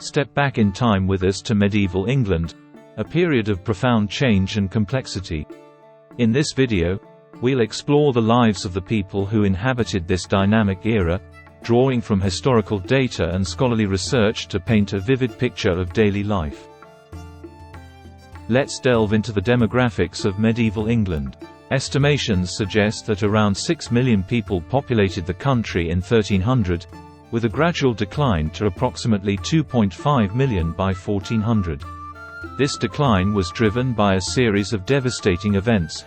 Step back in time with us to medieval England, a period of profound change and complexity. In this video, we'll explore the lives of the people who inhabited this dynamic era, drawing from historical data and scholarly research to paint a vivid picture of daily life. Let's delve into the demographics of medieval England. Estimations suggest that around 6 million people populated the country in 1300, with a gradual decline to approximately 2.5 million by 1400. This decline was driven by a series of devastating events,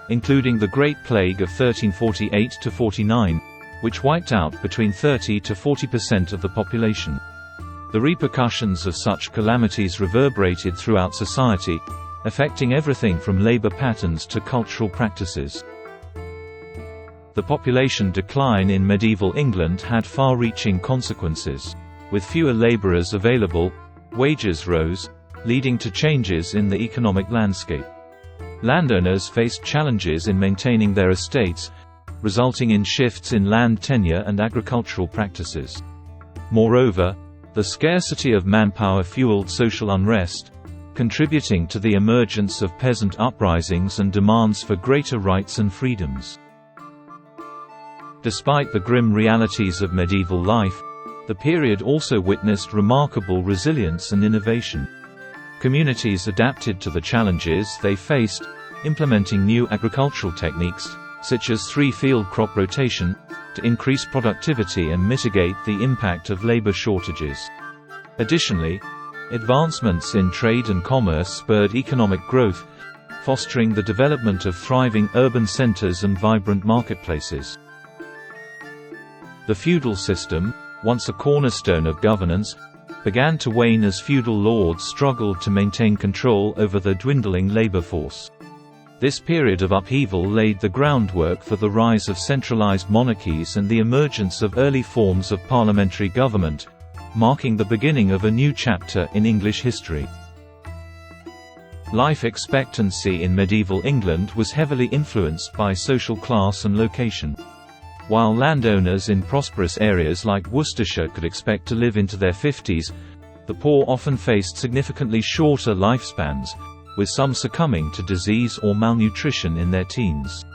including the Great Plague of 1348–49, which wiped out between 30 to 40% of the population. The repercussions of such calamities reverberated throughout society, affecting everything from labor patterns to cultural practices. The population decline in medieval England had far-reaching consequences. With fewer laborers available, wages rose, leading to changes in the economic landscape. Landowners faced challenges in maintaining their estates, resulting in shifts in land tenure and agricultural practices. Moreover, the scarcity of manpower fueled social unrest, contributing to the emergence of peasant uprisings and demands for greater rights and freedoms. Despite the grim realities of medieval life, the period also witnessed remarkable resilience and innovation. Communities adapted to the challenges they faced, implementing new agricultural techniques, such as three-field crop rotation, to increase productivity and mitigate the impact of labor shortages. Additionally, advancements in trade and commerce spurred economic growth, fostering the development of thriving urban centers and vibrant marketplaces. The feudal system, once a cornerstone of governance, began to wane as feudal lords struggled to maintain control over the dwindling labor force. This period of upheaval laid the groundwork for the rise of centralized monarchies and the emergence of early forms of parliamentary government, marking the beginning of a new chapter in English history. Life expectancy in medieval England was heavily influenced by social class and location. While landowners in prosperous areas like Worcestershire could expect to live into their 50s, the poor often faced significantly shorter lifespans, with some succumbing to disease or malnutrition in their teens.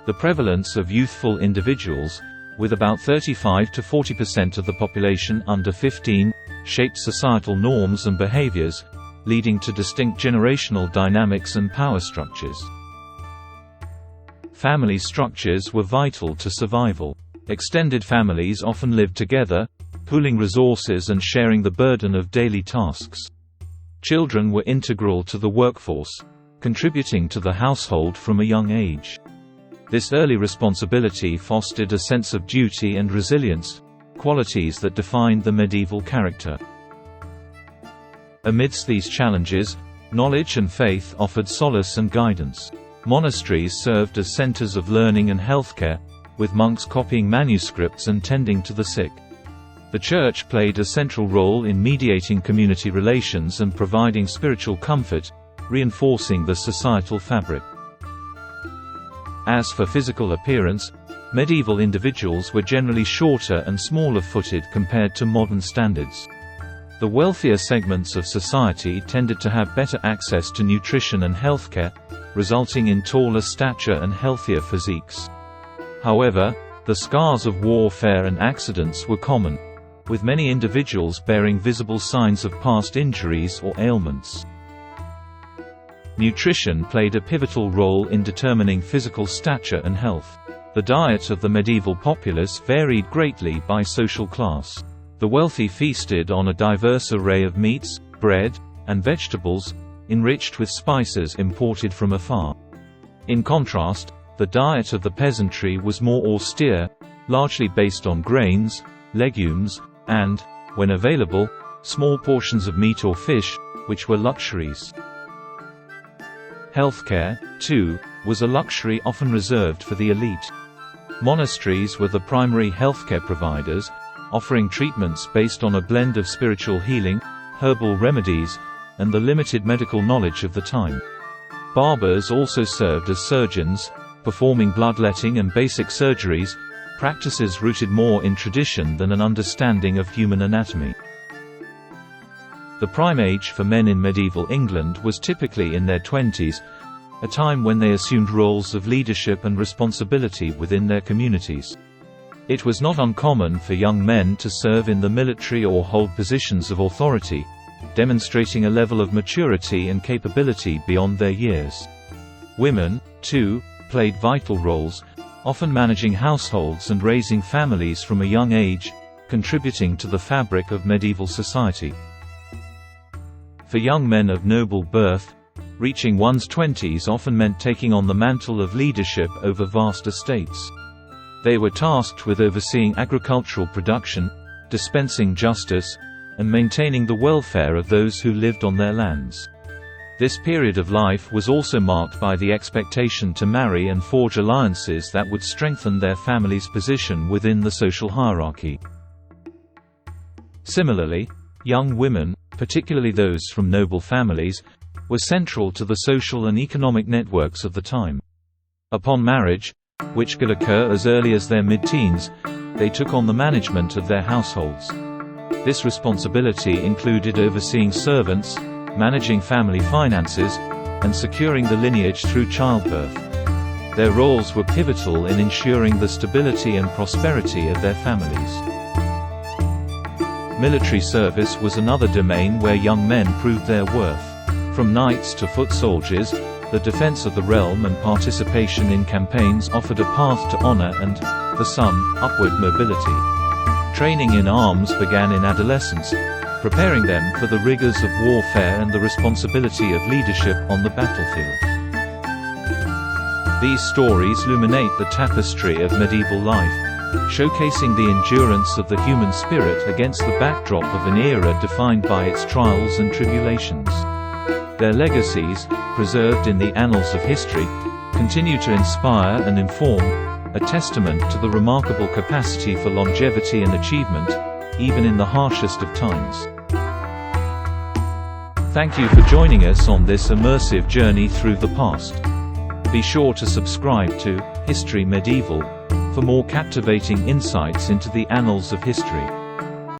The prevalence of youthful individuals, with about 35 to 40% of the population under 15, shaped societal norms and behaviors, leading to distinct generational dynamics and power structures. Family structures were vital to survival. Extended families often lived together, pooling resources and sharing the burden of daily tasks. Children were integral to the workforce, contributing to the household from a young age. This early responsibility fostered a sense of duty and resilience, qualities that defined the medieval character. Amidst these challenges, knowledge and faith offered solace and guidance. Monasteries served as centers of learning and healthcare, with monks copying manuscripts and tending to the sick. The Church played a central role in mediating community relations and providing spiritual comfort, reinforcing the societal fabric. As for physical appearance, medieval individuals were generally shorter and smaller-footed compared to modern standards. The wealthier segments of society tended to have better access to nutrition and healthcare, resulting in taller stature and healthier physiques. However, the scars of warfare and accidents were common, with many individuals bearing visible signs of past injuries or ailments. Nutrition played a pivotal role in determining physical stature and health. The diet of the medieval populace varied greatly by social class. The wealthy feasted on a diverse array of meats, bread, and vegetables, enriched with spices imported from afar. In contrast, the diet of the peasantry was more austere, largely based on grains, legumes, and, when available, small portions of meat or fish, which were luxuries. Healthcare, too, was a luxury often reserved for the elite. Monasteries were the primary healthcare providers, offering treatments based on a blend of spiritual healing, herbal remedies, and the limited medical knowledge of the time. Barbers also served as surgeons, performing bloodletting and basic surgeries, practices rooted more in tradition than an understanding of human anatomy. The prime age for men in medieval England was typically in their 20s, a time when they assumed roles of leadership and responsibility within their communities. It was not uncommon for young men to serve in the military or hold positions of authority, demonstrating a level of maturity and capability beyond their years. Women, too, played vital roles, often managing households and raising families from a young age, contributing to the fabric of medieval society. For young men of noble birth, reaching one's 20s often meant taking on the mantle of leadership over vast estates. They were tasked with overseeing agricultural production, dispensing justice, and maintaining the welfare of those who lived on their lands. This period of life was also marked by the expectation to marry and forge alliances that would strengthen their family's position within the social hierarchy. Similarly, young women, particularly those from noble families, were central to the social and economic networks of the time. Upon marriage, which could occur as early as their mid-teens, they took on the management of their households. This responsibility included overseeing servants, managing family finances, and securing the lineage through childbirth. Their roles were pivotal in ensuring the stability and prosperity of their families. Military service was another domain where young men proved their worth. From knights to foot soldiers, the defense of the realm and participation in campaigns offered a path to honor and, for some, upward mobility. Training in arms began in adolescence, preparing them for the rigors of warfare and the responsibility of leadership on the battlefield. These stories illuminate the tapestry of medieval life, showcasing the endurance of the human spirit against the backdrop of an era defined by its trials and tribulations. Their legacies, preserved in the annals of history, continue to inspire and inform, a testament to the remarkable capacity for longevity and achievement, even in the harshest of times. Thank you for joining us on this immersive journey through the past. Be sure to subscribe to History Medieval for more captivating insights into the annals of history.